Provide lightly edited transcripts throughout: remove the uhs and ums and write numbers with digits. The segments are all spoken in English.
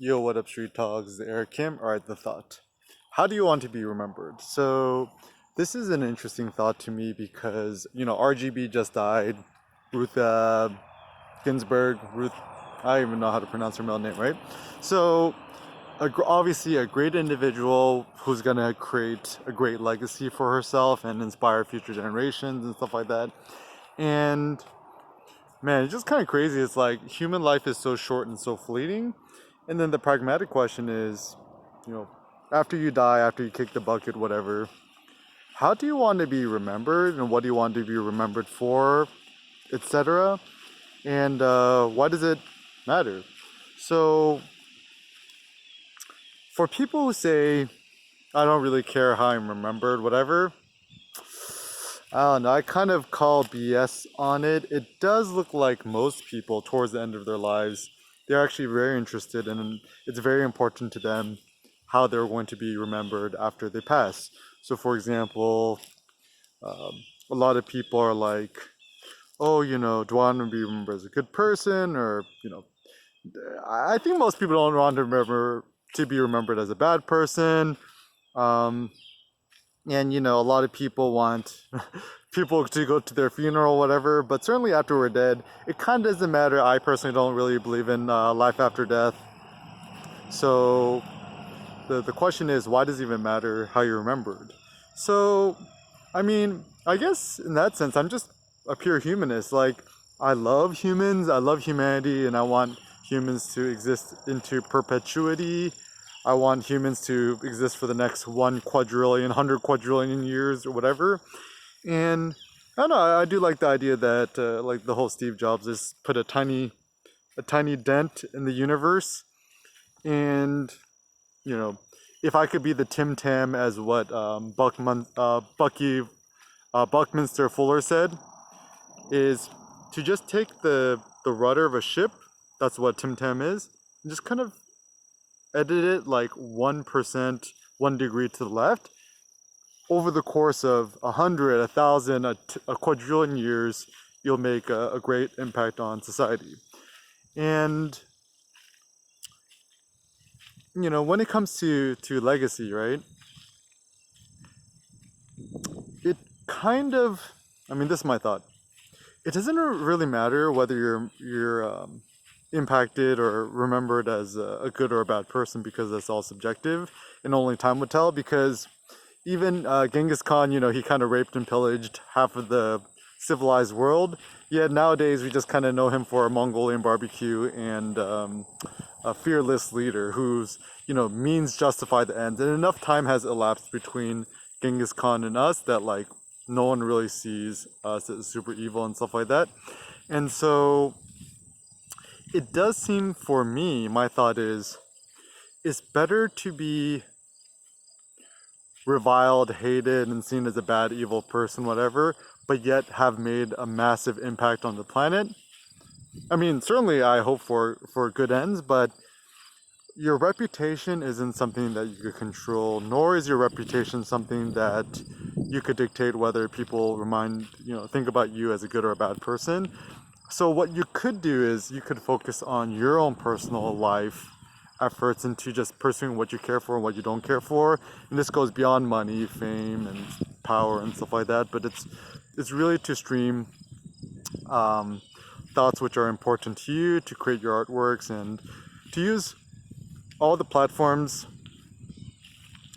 Yo, what up, Street Talks? Eric Kim. All right, the thought. How do you want to be remembered? So, this is an interesting thought to me because, RGB just died. Ruth Ginsburg, I don't even know how to pronounce her middle name, right? So, obviously, a great individual who's going to create a great legacy for herself and inspire future generations and stuff like that. And, man, it's just kind of crazy. It's like human life is so short and so fleeting. And then the pragmatic question is, you know, after you die, after you kick the bucket, whatever, how do you want to be remembered and what do you want to be remembered for, etc.? And why does it matter? So, for people who say, I don't really care how I'm remembered, whatever, I don't know, I kind of call BS on it. It does look like most people, towards the end of their lives, they're actually very interested and it's very important to them how they're going to be remembered after they pass. So, for example, a lot of people are like, oh, do I want to be remembered as a good person? Or, I think most people don't want to be remembered as a bad person. Um, and a lot of people want people to go to their funeral, whatever, but certainly after we're dead, it kind of doesn't matter. I personally don't really believe in life after death. So the question is, why does it even matter how you're remembered? So, I mean, I guess in that sense, I'm just a pure humanist. Like, I love humans, I love humanity, and I want humans to exist into perpetuity. I want humans to exist for the next 1 quadrillion, 100 quadrillion years or whatever. And I don't know, I do like the idea that like the whole Steve Jobs just put a tiny dent in the universe. And if I could be the Tim Tam, as what Buckminster Fuller said, is to just take the rudder of a ship. That's what Tim Tam is, and just kind of edit it like 1%, 1 degree to the left. Over the course of 100, 1,000, a quadrillion years, you'll make a great impact on society. And when it comes to legacy, right? It kind of, I mean, this is my thought. It doesn't really matter whether you're impacted or remembered as a good or a bad person, because that's all subjective, and only time would tell. Because even Genghis Khan, he kind of raped and pillaged half of the civilized world. Yet nowadays we just kind of know him for a Mongolian barbecue and a fearless leader whose means justify the ends. And enough time has elapsed between Genghis Khan and us that like no one really sees us as super evil and stuff like that. And so it does seem, for me, my thought is, it's better to be reviled, hated, and seen as a bad, evil person, whatever, but yet have made a massive impact on the planet. I mean, certainly I hope for good ends, but your reputation isn't something that you could control, nor is your reputation something that you could dictate whether people think about you as a good or a bad person. So what you could do is you could focus on your own personal life efforts into just pursuing what you care for and what you don't care for. And this goes beyond money, fame, and power and stuff like that. But it's really to stream thoughts which are important to you, to create your artworks, and to use all the platforms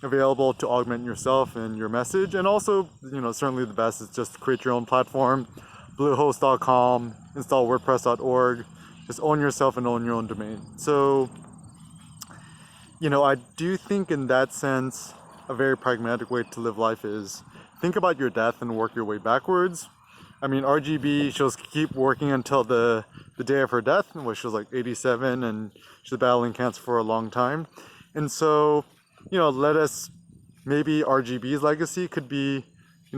available to augment yourself and your message. And also, certainly the best is just create your own platform. Bluehost.com, install WordPress.org, just own yourself and own your own domain. So, I do think in that sense, a very pragmatic way to live life is think about your death and work your way backwards. I mean, RGB, she'll keep working until the day of her death, which was like 87, and she's battling cancer for a long time. And so, let us, maybe RGB's legacy could be,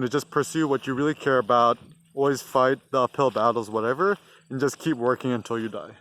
just pursue what you really care about, always fight the uphill battles, whatever, and just keep working until you die.